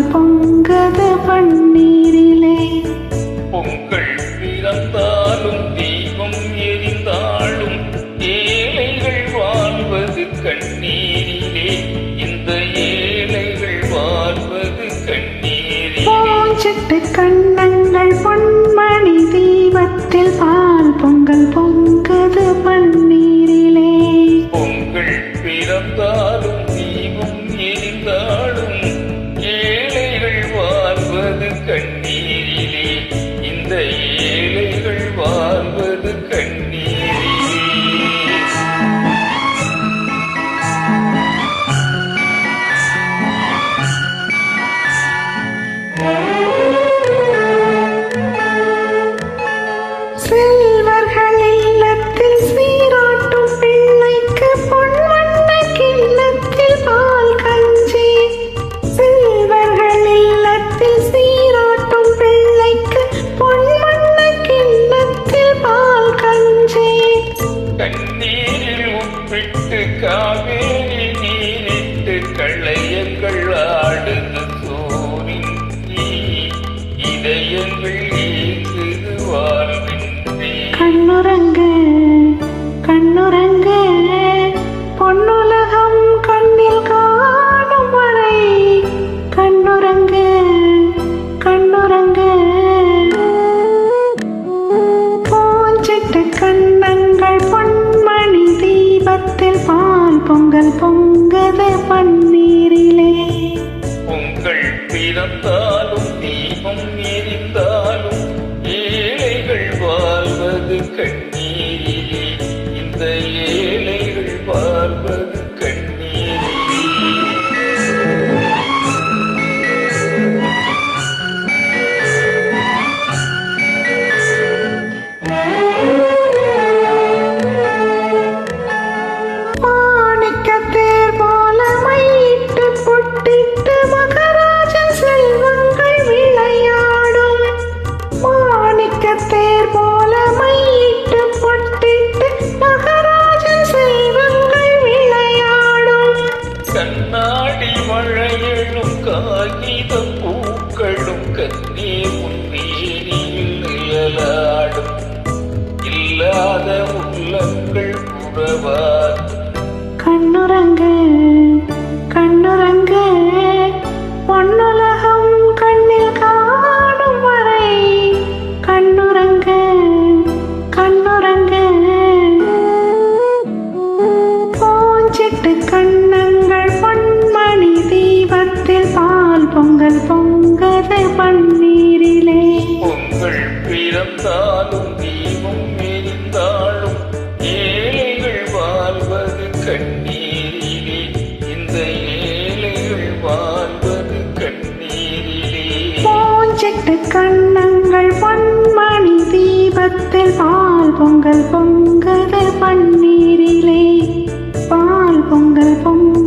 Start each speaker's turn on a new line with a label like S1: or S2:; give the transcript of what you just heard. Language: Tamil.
S1: பொங்கல் பொங்கது பன்னீரிலே.
S2: பொங்கல் பிறந்தாலும் தீபம் எரிந்தாலும் ஏழைகள் வாழ்வது கண்ணீரிலே. இந்த ஏழைகள் வாழ்வது கண்ணீரிலே.
S1: பூஞ்சிட்டு கண்ணங்கள் பொன்மணி தீபத்தில் பால் பொங்கல் பொங்கது பன்னீரிலே.
S2: பொங்கல் பிறந்தாலும் தீபம் எரிந்தாலும் ஏழைகள் வாழ்வது கண்ணீரிலே. இந்த ஏழைகள் வாழ்வது கண்ணீரிலே.
S1: செல்வர்கள் இல்லத்தில் சீராட்டும் பிள்ளைக்கு பொன்வண்ண கிண்ணத்தில் பால் கஞ்சி. செல்வர்கள் இல்லத்தில் சீராட்டும் பிள்ளைக்கு பொன்வண்ண கிண்ணத்தில் பால் கஞ்சி.
S2: கண்ணீரில் உப்பிட்டு காவேரி நீரிட்டு களையங்கள் ஆடுது சோரின் தீ. இதயங்கள் ஏங்குது வாழ்வின்றி.
S1: கண்ணுறங்கு கண்ணுறங்கு பொன்னுலகம் கண்ணில் காணும் வரை. கண்ணுறங்கு கண்ணுறங்கு பூஞ்சிட்டு கண்ணங்கள் பொன்மணி தீபத்தில் பால் பொங்கல் பொங்கது பன்னீரிலே.
S2: பொங்கல் பிறந்தாலும் தீபம் எரிந்தாலும் ஏழைகள் வாழ்வது கண்ணீரிலே. இந்த ஏழைகள் வாழ்வது கண்ணீரிலே.
S1: மாணிக்கத்தேர் போல மையிட்டு பொட்டிட்டு மகராஜன் செல்வங்கள் விளையாடும். மாணிக்கத்தேர் போல மையிட்டு பொட்டிட்டு மகராஜன் செல்வங்கள் விளையாடும்.
S2: கண்ணாடி மழையிலும் காகித பூக்களும் கண்ணீர் முன்னேரியில் நிழலாடும். இல்லாத உள்ளங்கள் உறவார்.
S1: கண்ணுறங்கு கண்ணுறங்கு பொன்னுலகம் கண்ணில் காணும் வரை. கண்ணுறங்கு கண்ணுறங்கு பூஞ்சிட்டு கண்ணங்கள் பொன்மணி தீபத்தில் பால் பொங்கல் பொங்கது பன்னீரிலே.
S2: பொங்கல் பிறந்தாலும் தீபம் எரிந்தாலும் ஏழைகள் வாழ்வது கண்ணீரிலே. இந்த ஏழைகள் வாழ்வது கண்ணீரிலே.
S1: பூஞ்சிட்டு கண்ணங்கள் பொன்மணி தீபத்தில் பால் பொங்கல் பொங்கது பன்னீரிலே. பால் பொங்கல் பொங்கல்